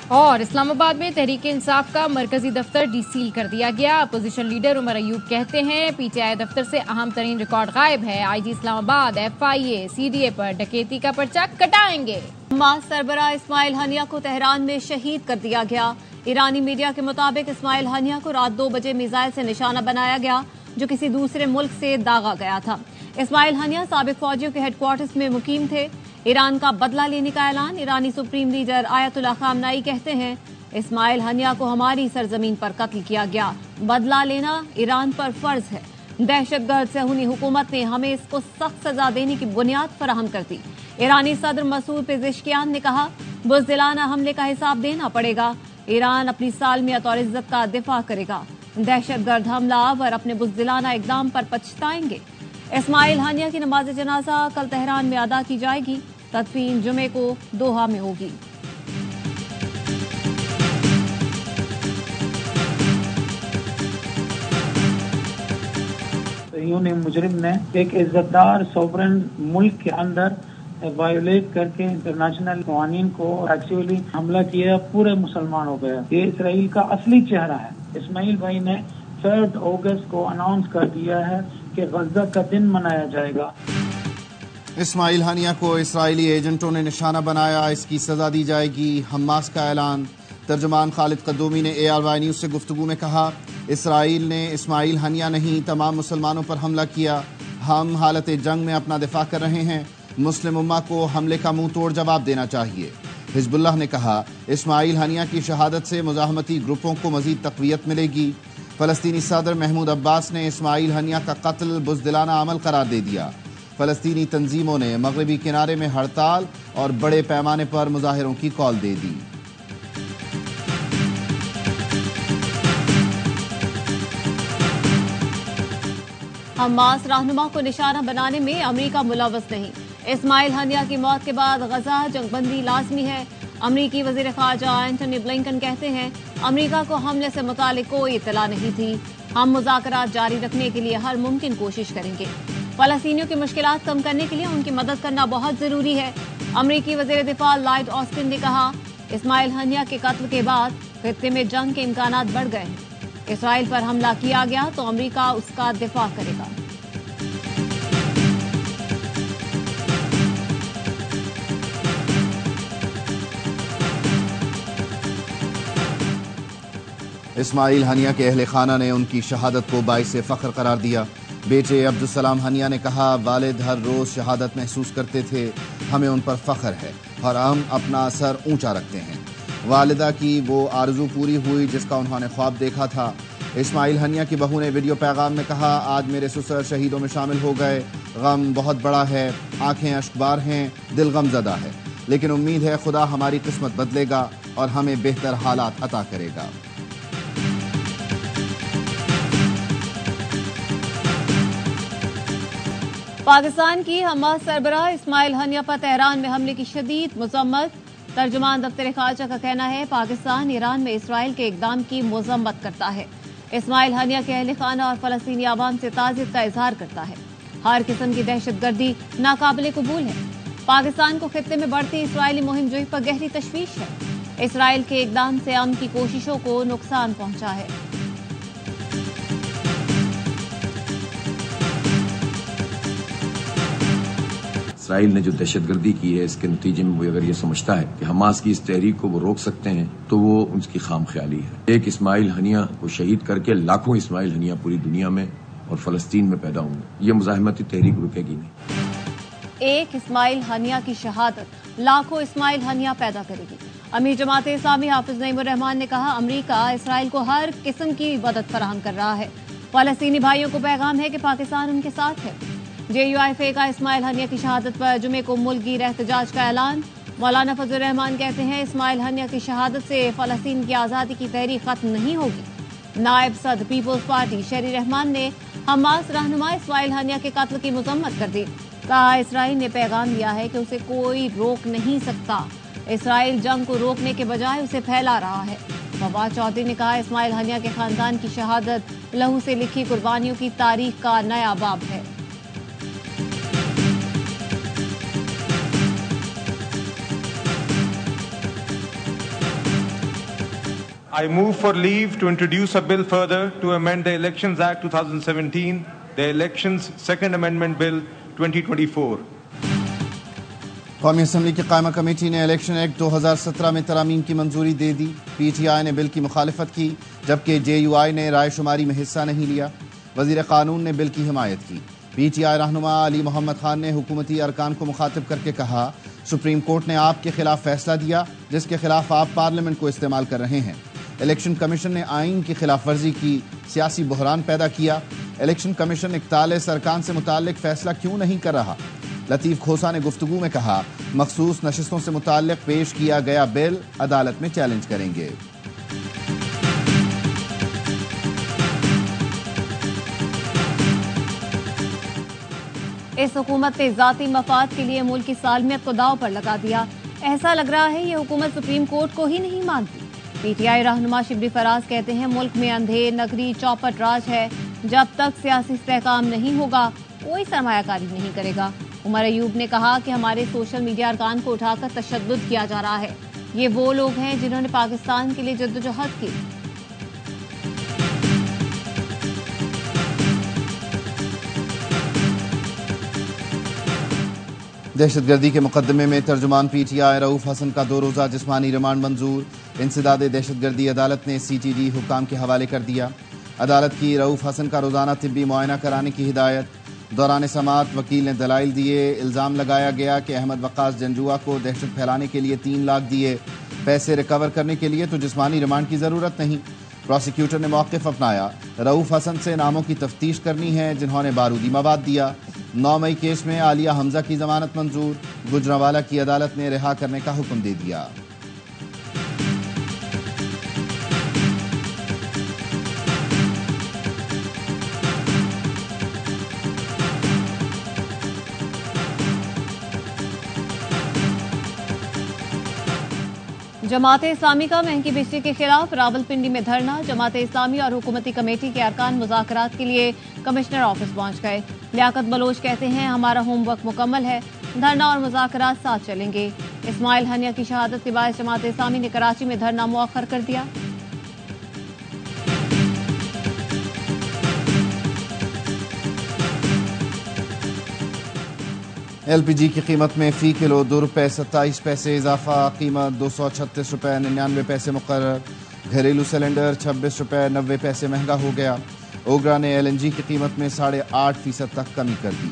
اور اسلام آباد میں تحریک انصاف کا مرکزی دفتر ڈی سیل کر دیا گیا۔ اپوزیشن لیڈر عمر ایوب کہتے ہیں پی ٹی آئی دفتر سے اہم ترین ریکارڈ غائب ہے، آئی جی اسلام آباد F I a C D A پر ڈکیتی کا پرچہ کٹائیں گے۔ حماس سربراہ اسماعیل ہنیہ کو تہران میں شہید کر دیا گیا۔ ایرانی میڈیا کے مطابق اسماعیل ہنیہ کو رات 2 بجے میزائل سے نشانہ بنایا گیا جو کسی دوسرے ملک سے داغا گیا تھا۔ اسماعیل ہنیہ سابق فوجیوں کے ہیڈ کوارٹرز میں مقیم تھے۔ ایران کا بدلہ لینے کا اعلان۔ ایرانی سپریم لیڈر آیت اللہ خامنائی کہتے ہیں اسماعیل ہنیہ کو ہماری سرزمین پر قتل کیا گیا، بدلہ لینا ایران پر فرض ہے۔ دہشت گرد صہیونی حکومت نے ہمیں اس کو سخت سزا دینے کی بنیاد فراہم کر دی۔ ایرانی صدر مسعود پزشکیان نے کہا بزدلانہ حملے کا حساب دینا پڑے گا، ایران اپنی سالمیت اور عزت کا دفاع کرے گا، دہشت گرد حملہ آور اپنے بزدلانہ اقدام پر پچھتائیں گے۔ اسماعیل ہنیہ کی نماز جنازہ کل تہران میں ادا کی جائے گی، تدفین جمعے کو دوحہ میں ہوگی۔ صہیونی مجرم نے ایک عزت دار سوورن ملک کے اندر وائیولیٹ کر کے انٹرنیشنل قوانین کو ایکچولی حملہ کیا، پورے مسلمان ہو گیا۔ یہ اسرائیل کا اصلی چہرہ ہے۔ اسماعیل بھائی نے 3 اگست کو اناؤنس کر دیا ہے کہ غزہ کا دن منایا جائے گا۔ اسماعیل ہنیہ کو اسرائیلی ایجنٹوں نے نشانہ بنایا، اس کی سزا دی جائے گی، حماس کا اعلان۔ ترجمان خالد قدومی نے ARY نیوز سے گفتگو میں کہا اسرائیل نے اسماعیل ہنیہ نہیں تمام مسلمانوں پر حملہ کیا، ہم حالت جنگ میں اپنا دفاع کر رہے ہیں، مسلم امہ کو حملے کا منہ توڑ جواب دینا چاہیے۔ حزب اللہ نے کہا اسماعیل ہنیہ کی شہادت سے مزاحمتی گروپوں کو مزید تقویت ملے گی۔ فلسطینی صدر محمود عباس نے اسماعیل ہنیہ کا قتل بزدلانہ عمل قرار دے دیا۔ فلسطینی تنظیموں نے مغربی کنارے میں ہڑتال اور بڑے پیمانے پر مظاہروں کی کال دے دی۔ حماس رہنما کو نشانہ بنانے میں امریکہ ملوث نہیں۔ اسماعیل ہنیہ کی موت کے بعد غزہ جنگ بندی لازمی ہے۔ امریکی وزیر خارجہ اینٹونی بلنکن کہتے ہیں امریکہ کو حملے سے متعلق کوئی اطلاع نہیں تھی، ہم مذاکرات جاری رکھنے کے لیے ہر ممکن کوشش کریں گے۔ فلسطینیوں کی مشکلات کم کرنے کے لیے ان کی مدد کرنا بہت ضروری ہے۔ امریکی وزیر دفاع لائیڈ آسٹن نے کہا اسماعیل ہنیہ کے قتل کے بعد خطے میں جنگ کے امکانات بڑھ گئے ہیں، اسرائیل پر حملہ کیا گیا تو امریکہ اس کا دفاع کرے گا۔ اسماعیل ہنیہ کے اہل خانہ نے ان کی شہادت کو باعث فخر قرار دیا۔ بیٹے عبدالسلام ہنیہ نے کہا والد ہر روز شہادت محسوس کرتے تھے، ہمیں ان پر فخر ہے اور ہم اپنا سر اونچا رکھتے ہیں۔ والدہ کی وہ آرزو پوری ہوئی جس کا انہوں نے خواب دیکھا تھا۔ اسماعیل ہنیہ کی بہو نے ویڈیو پیغام میں کہا آج میرے سسر شہیدوں میں شامل ہو گئے، غم بہت بڑا ہے، آنکھیں اشکبار ہیں، دل غم زدہ ہے، لیکن امید ہے خدا ہماری قسمت بدلے گا اور ہمیں بہتر حالات عطا کرے گا۔ پاکستان کی حماس سربراہ اسماعیل ہنیہ پر تہران میں حملے کی شدید مذمت۔ ترجمان دفتر خارجہ کا کہنا ہے پاکستان ایران میں اسرائیل کے اقدام کی مذمت کرتا ہے، اسماعیل ہنیہ کے اہل خانہ اور فلسطینی عوام سے تعزیت کا اظہار کرتا ہے۔ ہر قسم کی دہشت گردی ناقابل قبول ہے۔ پاکستان کو خطے میں بڑھتی اسرائیلی مہم جوئی پر گہری تشویش ہے۔ اسرائیل کے اقدام سے امن کی کوششوں کو نقصان پہنچا ہے۔ اسرائیل نے جو دہشت گردی کی ہے اس کے نتیجے میں وہ اگر یہ سمجھتا ہے کہ حماس کی اس تحریک کو وہ روک سکتے ہیں تو وہ اس کی خام خیالی ہے۔ ایک اسماعیل ہنیہ کو شہید کر کے لاکھوں اسماعیل ہنیہ پوری دنیا میں اور فلسطین میں پیدا ہوں گے، یہ مزاحمتی تحریک رکے گی نہیں۔ ایک اسماعیل ہنیہ کی شہادت لاکھوں اسماعیل ہنیہ پیدا کرے گی۔ امیر جماعت اسلامی حافظ نعیم الرحمان نے کہا امریکہ اسرائیل کو ہر قسم کی مدد فراہم کر رہا ہے، فلسطینی بھائیوں کو پیغام ہے کہ پاکستان ان کے ساتھ ہے۔ JUIFA کا اسماعیل ہنیہ کی شہادت پر جمعے کو ملک گیر احتجاج کا اعلان۔ مولانا فضل الرحمان کہتے ہیں اسماعیل ہنیہ کی شہادت سے فلسطین کی آزادی کی تحریک ختم نہیں ہوگی۔ نائب صدر پیپلز پارٹی شہری رحمان نے حماس رہنما اسماعیل ہنیہ کے قتل کی مذمت کر دی، کہا اسرائیل نے پیغام دیا ہے کہ اسے کوئی روک نہیں سکتا، اسرائیل جنگ کو روکنے کے بجائے اسے پھیلا رہا ہے۔ فواد چودھری نے کہا اسماعیل ہنیہ کے خاندان کی شہادت لہو سے لکھی قربانیوں کی تاریخ کا نیا باب ہے۔ I move for leave to introduce a bill further to amend the Elections Act 2017, the Elections Second Amendment Bill 2024. قومی اسمبلی کی قائمہ کمیٹی نے الیکشن ایکٹ 2017 میں ترامیم کی منظوری دے دی. پی ٹی آئی نے بل کی مخالفت کی جبکہ جے یو آئی نے رائے شماری میں حصہ نہیں لیا. وزیر قانون نے بل کی حمایت کی. پی ٹی آئی رہنما علی محمد خان نے حکومتی ارکان کو مخاطب کر کے کہا سپریم کورٹ نے آپ کے خلاف فیصلہ دیا جس کے خلاف آپ پارلیمنٹ کو استعمال کر رہے ہیں. الیکشن کمیشن نے آئین کی خلاف ورزی کی, سیاسی بحران پیدا کیا. الیکشن کمیشن 41 ارکان سے متعلق فیصلہ کیوں نہیں کر رہا؟ لطیف کھوسا نے گفتگو میں کہا مخصوص نشستوں سے متعلق پیش کیا گیا بل عدالت میں چیلنج کریں گے. اس حکومت نے ذاتی مفاد کے لیے ملک کی سالمیت کو داؤ پر لگا دیا. ایسا لگ رہا ہے یہ حکومت سپریم کورٹ کو ہی نہیں مانتی. پی ٹی آئی رہنما شبلی فراز کہتے ہیں ملک میں اندھیر نگری چوپٹ راج ہے. جب تک سیاسی استحکام نہیں ہوگا کوئی سرمایہ کاری نہیں کرے گا. عمر ایوب نے کہا کہ ہمارے سوشل میڈیا ارکان کو اٹھا کر تشدد کیا جا رہا ہے. یہ وہ لوگ ہیں جنہوں نے پاکستان کے لیے جدوجہد کی. دہشت گردی کے مقدمے میں ترجمان پی ٹی آئی رؤوف حسن کا 2 روزہ جسمانی ریمانڈ منظور. انسداد دہشت گردی عدالت نے سی ٹی ڈی حکام کے حوالے کر دیا. عدالت کی رؤوف حسن کا روزانہ طبی معائنہ کرانے کی ہدایت. دوران سماعت وکیل نے دلائل دیے. الزام لگایا گیا کہ احمد وقاص جنجوعہ کو دہشت پھیلانے کے لیے 3 لاکھ دیے. پیسے ریکور کرنے کے لیے تو جسمانی ریمانڈ کی ضرورت نہیں. پروسیکیوٹر نے موقف اپنایا. رؤوف حسن سے ناموں کی تفتیش کرنی ہے جنہوں نے بارودی مواد دیا. 9 مئی کیس میں عالیہ حمزہ کی ضمانت منظور. گجرانوالہ کی عدالت نے رہا کرنے کا حکم دے دیا. جماعت اسلامی کا مہنگی بجلی کے خلاف راولپنڈی میں دھرنا. جماعت اسلامی اور حکومتی کمیٹی کے ارکان مذاکرات کے لیے کمشنر آفس پہنچ گئے. لیاقت بلوچ کہتے ہیں ہمارا ہوم ورک مکمل ہے, دھرنا اور مذاکرات ساتھ چلیں گے. اسماعیل ہنیہ کی شہادت کے باعث جماعت اسلامی نے کراچی میں دھرنا مؤخر کر دیا. ایل پی جی کی قیمت میں فی کلو 2 روپے 27 پیسے اضافہ. قیمت 236 روپے 99 پیسے مقرر. گھریلو سلنڈر 26 روپے 90 پیسے مہنگا ہو گیا. اوگرا نے ایل این جی کی قیمت میں 8.5% تک کمی کر دی.